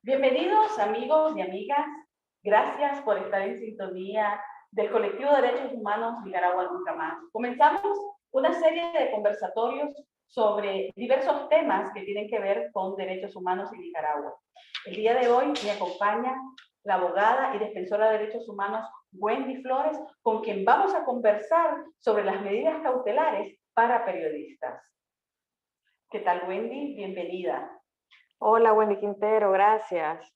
Bienvenidos amigos y amigas, gracias por estar en sintonía del Colectivo de Derechos Humanos Nicaragua Nunca Más. Comenzamos una serie de conversatorios sobre diversos temas que tienen que ver con derechos humanos en Nicaragua. El día de hoy me acompaña la abogada y defensora de derechos humanos Wendy Flores, con quien vamos a conversar sobre las medidas cautelares para periodistas. ¿Qué tal, Wendy? Bienvenida. Hola, Wendy Quintero, gracias.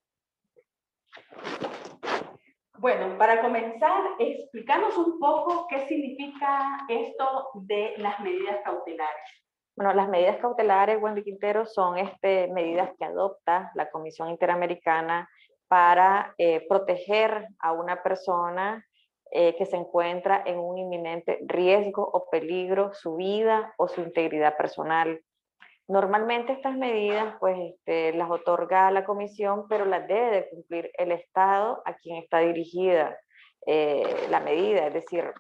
Bueno, para comenzar, explícanos un poco qué significa esto de las medidas cautelares. Bueno, las medidas cautelares, Wendy Quintero, son medidas que adopta la Comisión Interamericana para proteger a una persona que se encuentra en un inminente riesgo o peligro, su vida o su integridad personal. Normalmente estas medidas las otorga la comisión, pero las debe de cumplir el Estado a quien está dirigida la medida, es decir,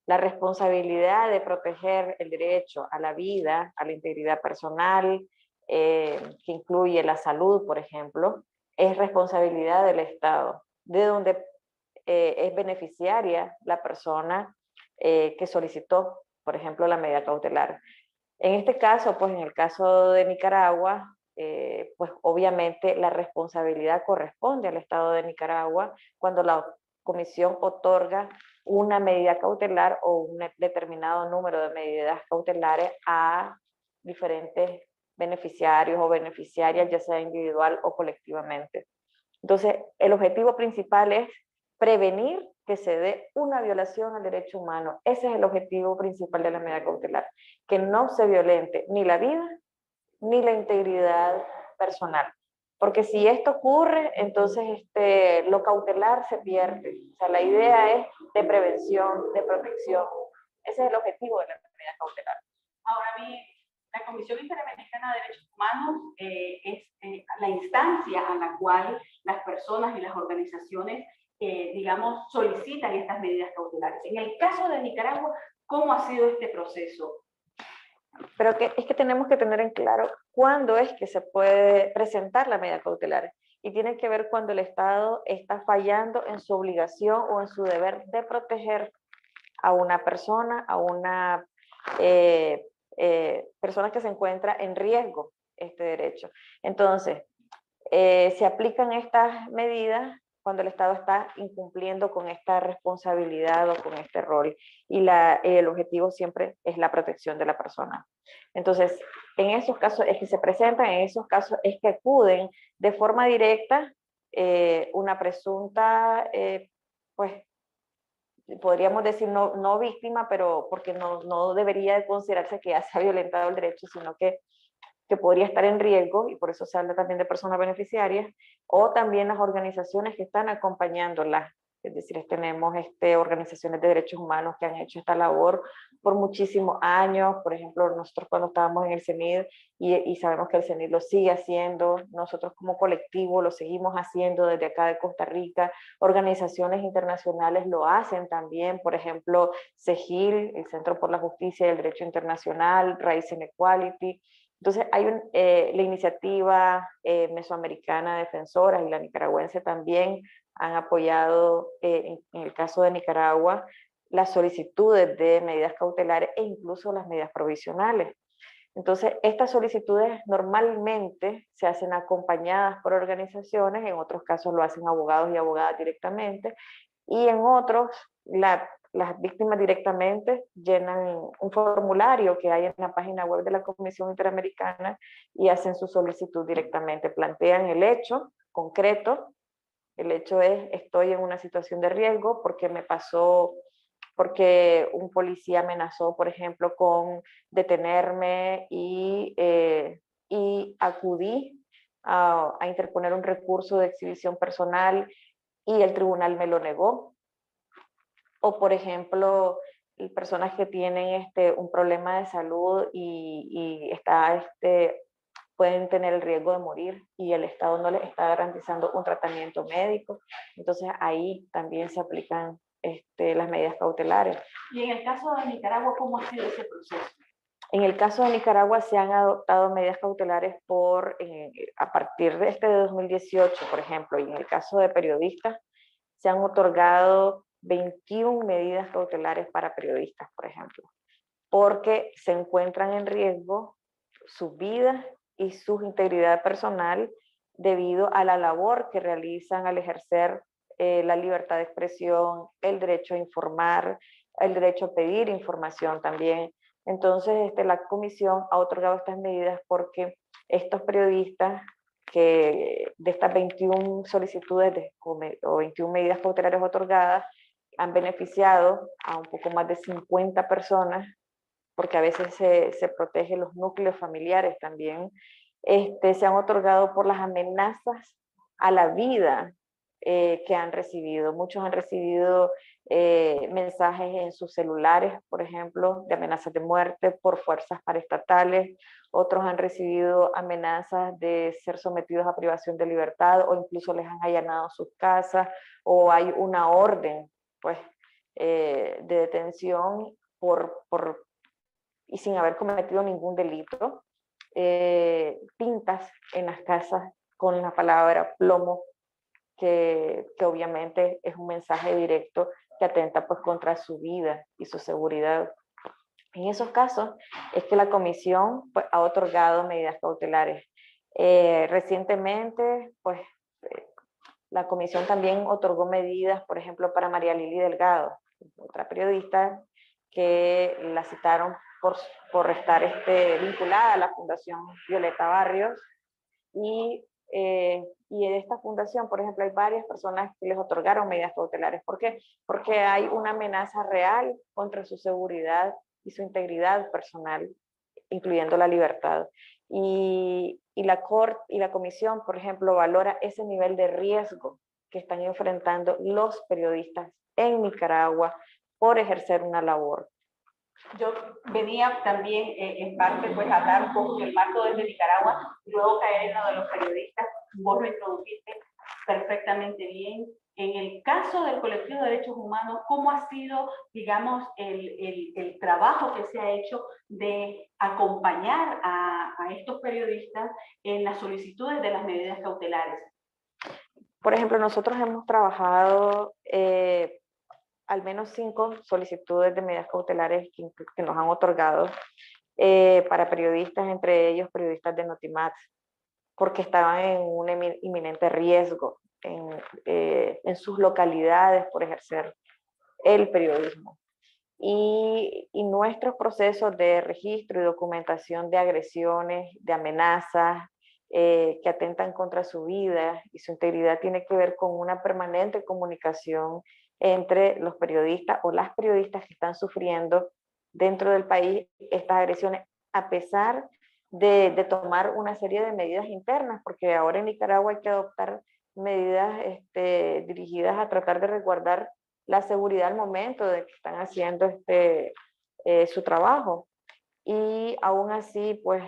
la responsabilidad de proteger el derecho a la vida, a la integridad personal, que incluye la salud, por ejemplo, es responsabilidad del Estado, de donde es beneficiaria la persona que solicitó, por ejemplo, la medida cautelar. En este caso, pues en el caso de Nicaragua, pues obviamente la responsabilidad corresponde al Estado de Nicaragua cuando la comisión otorga una medida cautelar o un determinado número de medidas cautelares a diferentes beneficiarios o beneficiarias, ya sea individual o colectivamente. Entonces, el objetivo principal es prevenir que se dé una violación al derecho humano. Ese es el objetivo principal de la medida cautelar, que no se violente ni la vida ni la integridad personal. Porque si esto ocurre, entonces lo cautelar se pierde. O sea, la idea es de prevención, de protección. Ese es el objetivo de la medida cautelar. Ahora bien, la Comisión Interamericana de Derechos Humanos es la instancia a la cual las personas y las organizaciones, digamos, solicitan estas medidas cautelares. En el caso de Nicaragua, ¿cómo ha sido este proceso? Pero es que tenemos que tener en claro cuándo es que se puede presentar la medida cautelar. Y tiene que ver cuando el Estado está fallando en su obligación o en su deber de proteger a una persona, a una persona que se encuentra en riesgo este derecho. Entonces, se aplican estas medidas cuando el Estado está incumpliendo con esta responsabilidad o con este rol y el objetivo siempre es la protección de la persona. Entonces, en esos casos es que se presentan, en esos casos es que acuden de forma directa una presunta, pues podríamos decir no víctima, pero porque no debería de considerarse que ya se ha violentado el derecho, sino que podría estar en riesgo, y por eso se habla también de personas beneficiarias, o también las organizaciones que están acompañándolas. Es decir, tenemos organizaciones de derechos humanos que han hecho esta labor por muchísimos años. Por ejemplo, nosotros cuando estábamos en el CENID, y sabemos que el CENID lo sigue haciendo, nosotros como colectivo lo seguimos haciendo desde acá de Costa Rica, organizaciones internacionales lo hacen también, por ejemplo, CEGIL, el Centro por la Justicia y el Derecho Internacional, Rights and Equality. Entonces, hay la iniciativa mesoamericana de defensoras y la nicaragüense también han apoyado, en el caso de Nicaragua, las solicitudes de medidas cautelares e incluso las medidas provisionales. Entonces, estas solicitudes normalmente se hacen acompañadas por organizaciones, en otros casos lo hacen abogados y abogadas directamente, y en otros las víctimas directamente llenan un formulario que hay en la página web de la Comisión Interamericana y hacen su solicitud directamente, plantean el hecho concreto. El hecho es, estoy en una situación de riesgo porque me pasó, porque un policía amenazó, por ejemplo, con detenerme y acudí a interponer un recurso de exhibición personal y el tribunal me lo negó. O, por ejemplo, personas que tienen un problema de salud y pueden tener el riesgo de morir y el Estado no les está garantizando un tratamiento médico. Entonces, ahí también se aplican las medidas cautelares. Y en el caso de Nicaragua, ¿cómo ha sido ese proceso? En el caso de Nicaragua se han adoptado medidas cautelares a partir de 2018, por ejemplo, y en el caso de periodistas se han otorgado 21 medidas cautelares para periodistas, por ejemplo, porque se encuentran en riesgo su vida y su integridad personal debido a la labor que realizan al ejercer la libertad de expresión, el derecho a informar, el derecho a pedir información también. Entonces, la comisión ha otorgado estas medidas porque estos periodistas que de estas 21 solicitudes o 21 medidas cautelares otorgadas han beneficiado a un poco más de 50 personas, porque a veces se protege los núcleos familiares también, se han otorgado por las amenazas a la vida que han recibido. Muchos han recibido mensajes en sus celulares, por ejemplo, de amenazas de muerte por fuerzas paraestatales. Otros han recibido amenazas de ser sometidos a privación de libertad o incluso les han allanado sus casas o hay una orden pues, de detención y sin haber cometido ningún delito, pintas en las casas con la palabra plomo, que obviamente es un mensaje directo que atenta pues contra su vida y su seguridad. En esos casos es que la comisión pues, ha otorgado medidas cautelares. Recientemente, pues, la comisión también otorgó medidas, por ejemplo, para María Lili Delgado, otra periodista que la citaron por estar vinculada a la Fundación Violeta Barrios. Y en esta fundación, por ejemplo, hay varias personas que les otorgaron medidas cautelares. ¿Por qué? Porque hay una amenaza real contra su seguridad y su integridad personal, incluyendo la libertad. Y la comisión, por ejemplo, valora ese nivel de riesgo que están enfrentando los periodistas en Nicaragua por ejercer una labor. Yo venía también en parte pues a hablar un poco del marco desde Nicaragua, luego caer en lo de los periodistas. Vos lo introdujiste perfectamente bien. En el caso del colectivo de derechos humanos, ¿cómo ha sido, digamos, el trabajo que se ha hecho de acompañar a estos periodistas en las solicitudes de las medidas cautelares? Por ejemplo, nosotros hemos trabajado al menos 5 solicitudes de medidas cautelares que nos han otorgado para periodistas, entre ellos periodistas de Notimax, porque estaban en un inminente riesgo en sus localidades por ejercer el periodismo. Y nuestros procesos de registro y documentación de agresiones, de amenazas, que atentan contra su vida y su integridad tiene que ver con una permanente comunicación entre los periodistas o las periodistas que están sufriendo dentro del país estas agresiones, a pesar de tomar una serie de medidas internas, porque ahora en Nicaragua hay que adoptar medidas dirigidas a tratar de resguardar la seguridad al momento de que están haciendo su trabajo. Y aún así, pues,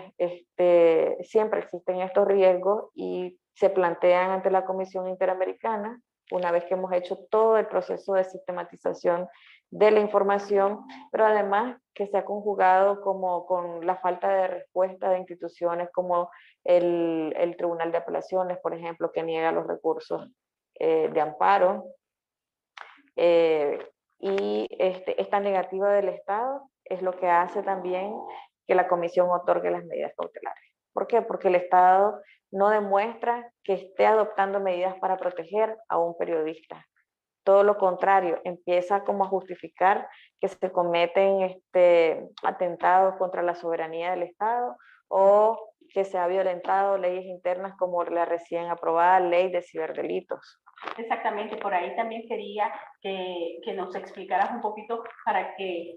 siempre existen estos riesgos y se plantean ante la Comisión Interamericana, una vez que hemos hecho todo el proceso de sistematización de la información, pero además que se ha conjugado con la falta de respuesta de instituciones como el Tribunal de Apelaciones, por ejemplo, que niega los recursos de amparo. Y esta negativa del Estado es lo que hace también que la comisión otorgue las medidas cautelares. ¿Por qué? Porque el Estado no demuestra que esté adoptando medidas para proteger a un periodista. Todo lo contrario, empieza como a justificar que se cometen atentados contra la soberanía del Estado o que se ha violentado leyes internas como la recién aprobada ley de ciberdelitos. Exactamente, por ahí también quería que nos explicaras un poquito para que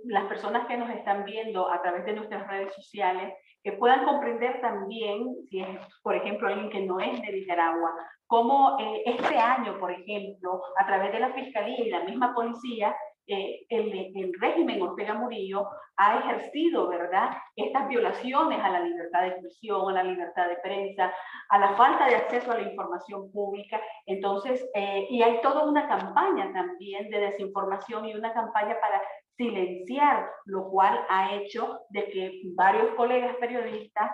las personas que nos están viendo a través de nuestras redes sociales, que puedan comprender también, si es, por ejemplo, alguien que no es de Nicaragua, cómo este año, por ejemplo, a través de la Fiscalía y la misma policía, el régimen Ortega Murillo ha ejercido, ¿verdad?, estas violaciones a la libertad de expresión, a la libertad de prensa, a la falta de acceso a la información pública. Entonces, y hay toda una campaña también de desinformación y una campaña para silenciar, lo cual ha hecho de que varios colegas periodistas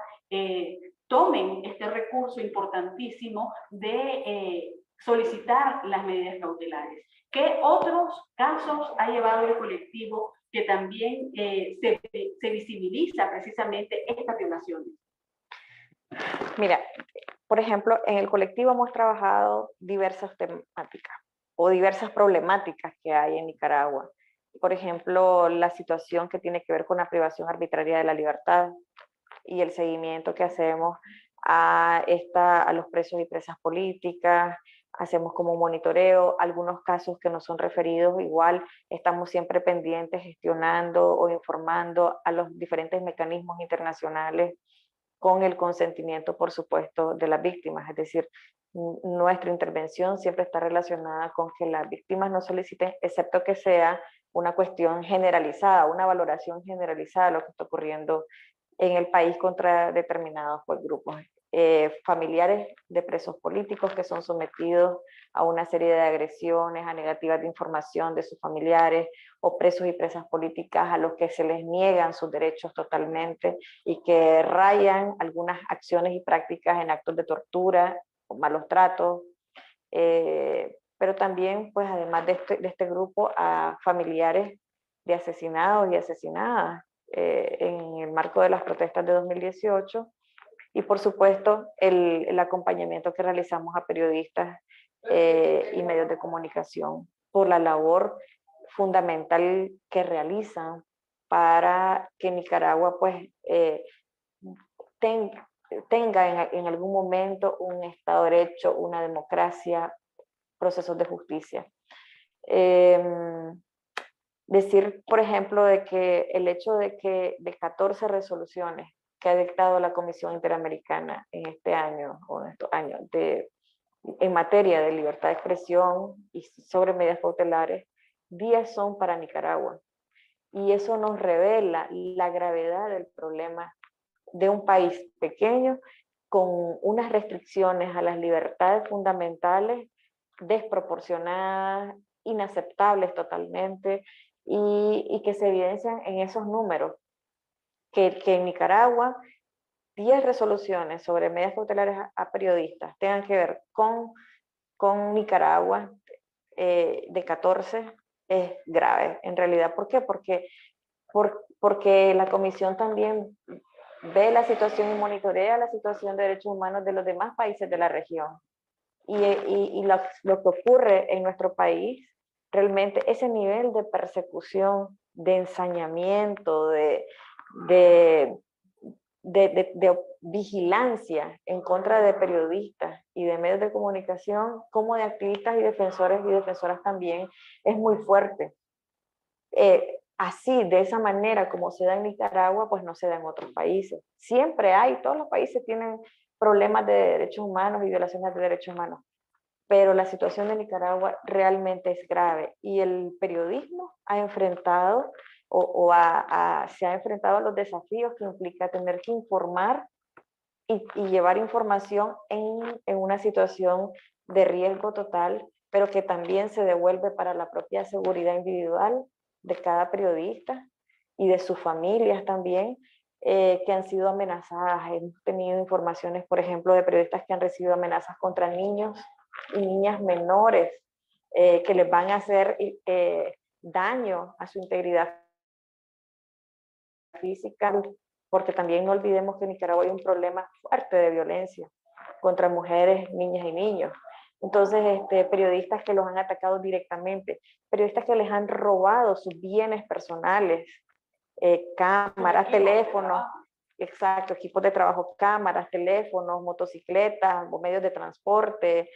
tomen este recurso importantísimo de solicitar las medidas cautelares. ¿Qué otros casos ha llevado el colectivo que también se visibiliza precisamente estas violaciones? Mira, por ejemplo, en el colectivo hemos trabajado diversas temáticas o diversas problemáticas que hay en Nicaragua. Por ejemplo, la situación que tiene que ver con la privación arbitraria de la libertad y el seguimiento que hacemos a los presos y presas políticas, hacemos como un monitoreo, algunos casos que nos son referidos, igual estamos siempre pendientes, gestionando o informando a los diferentes mecanismos internacionales con el consentimiento, por supuesto, de las víctimas. Es decir, nuestra intervención siempre está relacionada con que las víctimas no soliciten, excepto que sea una cuestión generalizada, una valoración generalizada de lo que está ocurriendo en el país contra determinados grupos. Familiares de presos políticos que son sometidos a una serie de agresiones, a negativas de información de sus familiares, o presos y presas políticas a los que se les niegan sus derechos totalmente y que rayan algunas acciones y prácticas en actos de tortura o malos tratos. Pero también, pues además de este grupo, a familiares de asesinados y asesinadas en el marco de las protestas de 2018, y por supuesto el acompañamiento que realizamos a periodistas y medios de comunicación por la labor fundamental que realizan para que Nicaragua pues tenga en algún momento un Estado de Derecho, una democracia, procesos de justicia. Decir, por ejemplo, de que el hecho de que de 14 resoluciones que ha dictado la Comisión Interamericana en este año, o en estos años, en materia de libertad de expresión y sobre medidas cautelares, 10 son para Nicaragua. Y eso nos revela la gravedad del problema de un país pequeño con unas restricciones a las libertades fundamentales desproporcionadas, inaceptables totalmente, y que se evidencian en esos números, que en Nicaragua 10 resoluciones sobre medidas cautelares a periodistas tengan que ver con Nicaragua, de 14, es grave en realidad. ¿Por qué? Porque la comisión también ve la situación y monitorea la situación de derechos humanos de los demás países de la región. Y lo que ocurre en nuestro país, realmente ese nivel de persecución, de ensañamiento, de vigilancia en contra de periodistas y de medios de comunicación, como de activistas y defensores y defensoras también, es muy fuerte. Así, de esa manera como se da en Nicaragua, pues no se da en otros países. Siempre hay, todos los países tienen problemas de derechos humanos y violaciones de derechos humanos, pero la situación de Nicaragua realmente es grave, y el periodismo ha enfrentado se ha enfrentado a los desafíos que implica tener que informar y llevar información en una situación de riesgo total, pero que también se devuelve para la propia seguridad individual de cada periodista y de sus familias también, que han sido amenazadas. Hemos tenido informaciones, por ejemplo, de periodistas que han recibido amenazas contra niños y niñas menores, que les van a hacer daño a su integridad física, porque también no olvidemos que en Nicaragua hay un problema fuerte de violencia contra mujeres, niñas y niños. Entonces, periodistas que los han atacado directamente, periodistas que les han robado sus bienes personales, cámaras, teléfonos, exacto, equipos de trabajo, cámaras, teléfonos, motocicletas, medios de transporte,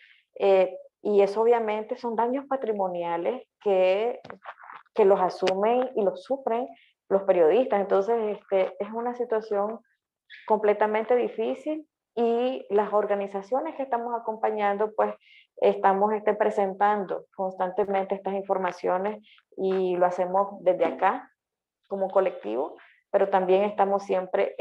y eso obviamente son daños patrimoniales que los asumen y los sufren los periodistas. Entonces, es una situación completamente difícil, y las organizaciones que estamos acompañando, pues estamos presentando constantemente estas informaciones, y lo hacemos desde acá como colectivo, pero también estamos siempre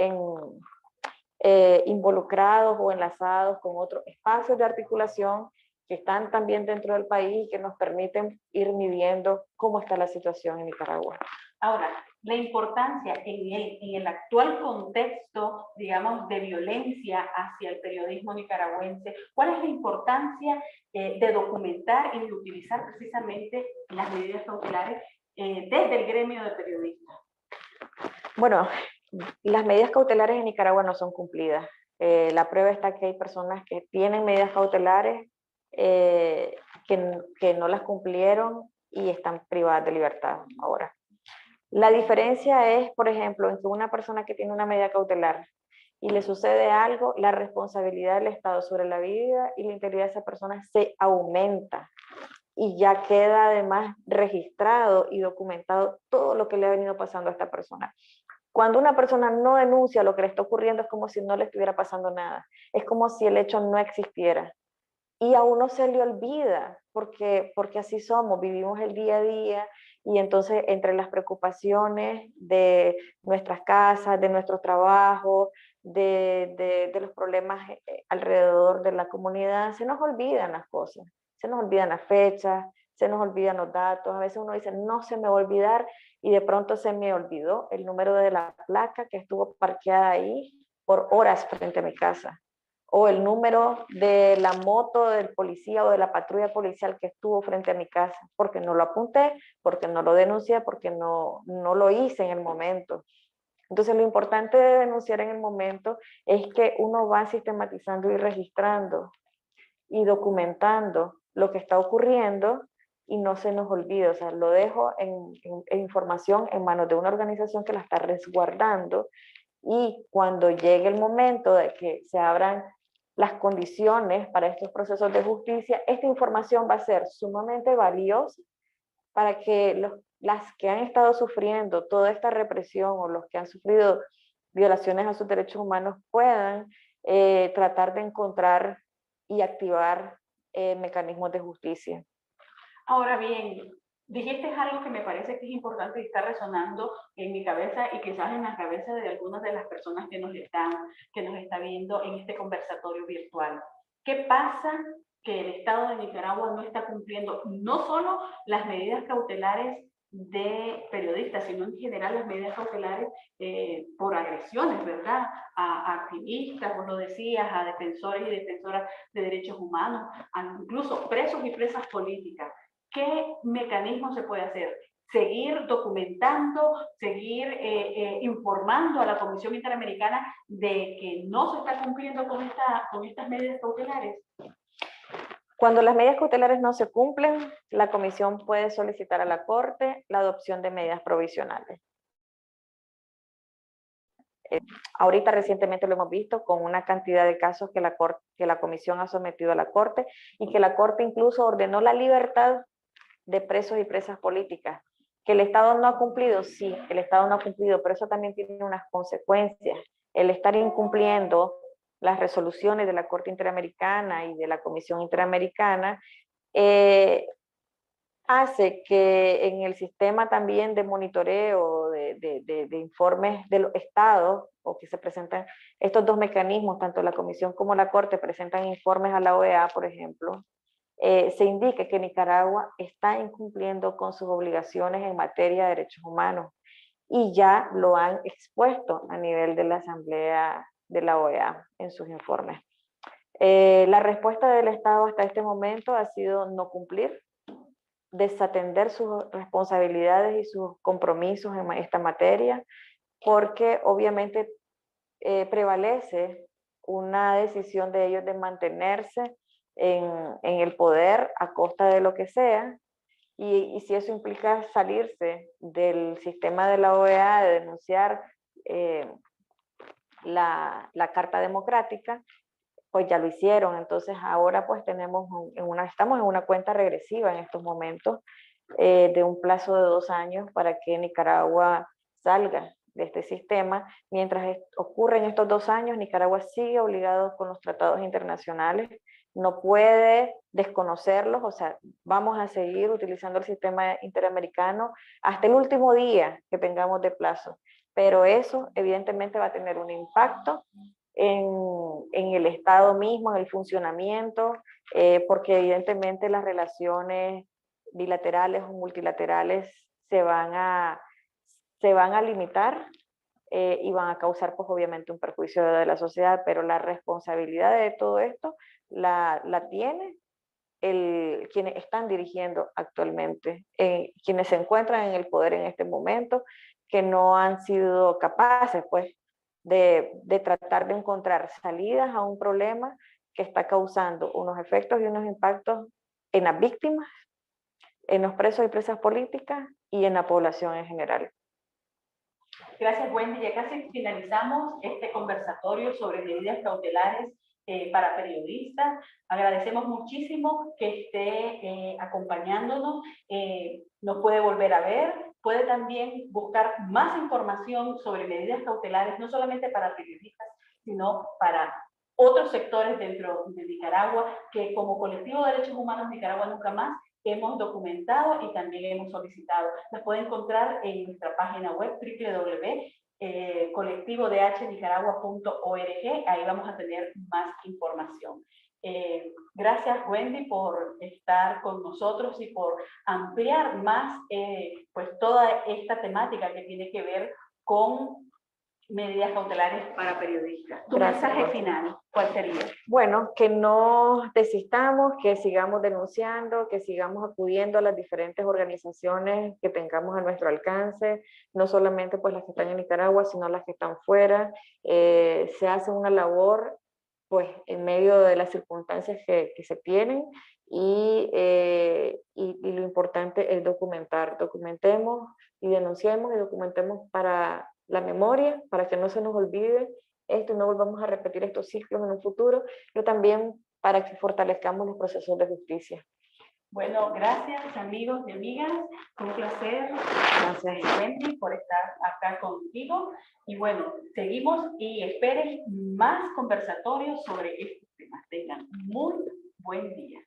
involucrados o enlazados con otros espacios de articulación que están también dentro del país y que nos permiten ir midiendo cómo está la situación en Nicaragua. Ahora, la importancia en el actual contexto, digamos, de violencia hacia el periodismo nicaragüense, ¿cuál es la importancia de documentar y de utilizar precisamente las medidas cautelares desde el gremio de periodistas? Bueno, las medidas cautelares en Nicaragua no son cumplidas. La prueba está que hay personas que tienen medidas cautelares que no las cumplieron y están privadas de libertad ahora. La diferencia es, por ejemplo, en que una persona que tiene una medida cautelar y le sucede algo, la responsabilidad del Estado sobre la vida y la integridad de esa persona se aumenta y ya queda además registrado y documentado todo lo que le ha venido pasando a esta persona. Cuando una persona no denuncia lo que le está ocurriendo es como si no le estuviera pasando nada, es como si el hecho no existiera. Y a uno se le olvida, porque así somos, vivimos el día a día y entonces entre las preocupaciones de nuestras casas, de nuestros trabajos, de los problemas alrededor de la comunidad, se nos olvidan las cosas, se nos olvidan las fechas, se nos olvidan los datos, a veces uno dice no se me va a olvidar y de pronto se me olvidó el número de la placa que estuvo parqueada ahí por horas frente a mi casa, o el número de la moto del policía o de la patrulla policial que estuvo frente a mi casa, porque no lo apunté, porque no lo denuncié, porque no lo hice en el momento. Entonces lo importante de denunciar en el momento es que uno va sistematizando y registrando y documentando lo que está ocurriendo y no se nos olvida, o sea, lo dejo en información en manos de una organización que la está resguardando y cuando llegue el momento de que se abran las condiciones para estos procesos de justicia, esta información va a ser sumamente valiosa para que las que han estado sufriendo toda esta represión o los que han sufrido violaciones a sus derechos humanos puedan tratar de encontrar y activar mecanismos de justicia. Ahora bien, dijiste algo que me parece que es importante y está resonando en mi cabeza y quizás en la cabeza de algunas de las personas que nos está viendo en este conversatorio virtual. ¿Qué pasa que el Estado de Nicaragua no está cumpliendo no solo las medidas cautelares de periodistas, sino en general las medidas cautelares por agresiones, ¿verdad? A activistas, vos lo decías, a defensores y defensoras de derechos humanos, a incluso presos y presas políticas? ¿Qué mecanismo se puede hacer? Seguir documentando, seguir informando a la Comisión Interamericana de que no se está cumpliendo con estas medidas cautelares. Cuando las medidas cautelares no se cumplen, la comisión puede solicitar a la Corte la adopción de medidas provisionales. Ahorita recientemente lo hemos visto con una cantidad de casos que la comisión ha sometido a la Corte y que la Corte incluso ordenó la libertad de presos y presas políticas. ¿Que el Estado no ha cumplido? Sí, el Estado no ha cumplido, pero eso también tiene unas consecuencias. El estar incumpliendo las resoluciones de la Corte Interamericana y de la Comisión Interamericana hace que en el sistema también de monitoreo, de informes de los estados, o que se presentan estos dos mecanismos, tanto la Comisión como la Corte presentan informes a la OEA, por ejemplo, se indica que Nicaragua está incumpliendo con sus obligaciones en materia de derechos humanos y ya lo han expuesto a nivel de la Asamblea de la OEA en sus informes. La respuesta del Estado hasta este momento ha sido no cumplir, desatender sus responsabilidades y sus compromisos en esta materia, porque obviamente prevalece una decisión de ellos de mantenerse en el poder a costa de lo que sea, y si eso implica salirse del sistema de la OEA, de denunciar la Carta Democrática, pues ya lo hicieron. Entonces ahora pues estamos en una cuenta regresiva en estos momentos de un plazo de 2 años para que Nicaragua salga de este sistema. Mientras ocurren estos 2 años, Nicaragua sigue obligado con los tratados internacionales, no puede desconocerlos, o sea, vamos a seguir utilizando el sistema interamericano hasta el último día que tengamos de plazo, pero eso evidentemente va a tener un impacto en el Estado mismo, en el funcionamiento, porque evidentemente las relaciones bilaterales o multilaterales se van a limitar y van a causar pues obviamente un perjuicio de la sociedad, pero la responsabilidad de todo esto la tiene quienes están dirigiendo actualmente, quienes se encuentran en el poder en este momento, que no han sido capaces pues de tratar de encontrar salidas a un problema que está causando unos efectos y unos impactos en las víctimas, en los presos y presas políticas y en la población en general. Gracias, Wendy. Ya casi finalizamos este conversatorio sobre medidas cautelares para periodistas. Agradecemos muchísimo que esté acompañándonos. Nos puede volver a ver, puede también buscar más información sobre medidas cautelares, no solamente para periodistas, sino para otros sectores dentro de Nicaragua, que como Colectivo de Derechos Humanos Nicaragua Nunca Más hemos documentado y también hemos solicitado. Las puede encontrar en nuestra página web www.colectivodhnicaragua.org. Ahí vamos a tener más información. Gracias, Wendy, por estar con nosotros y por ampliar más pues toda esta temática que tiene que ver con medidas cautelares para periodistas. Tu mensaje final, ¿cuál sería? Bueno, que no desistamos, que sigamos denunciando, que sigamos acudiendo a las diferentes organizaciones que tengamos a nuestro alcance, no solamente pues las que están en Nicaragua, sino las que están fuera. Se hace una labor pues en medio de las circunstancias que se tienen y lo importante es documentar. Documentemos y denunciemos y documentemos para la memoria, para que no se nos olvide esto y no volvamos a repetir estos ciclos en un futuro, pero también para que fortalezcamos los procesos de justicia. Bueno, gracias amigos y amigas, un placer. Gracias, Wendy, por estar acá contigo. Y bueno, seguimos y esperen más conversatorios sobre estos temas. Tengan muy buen día.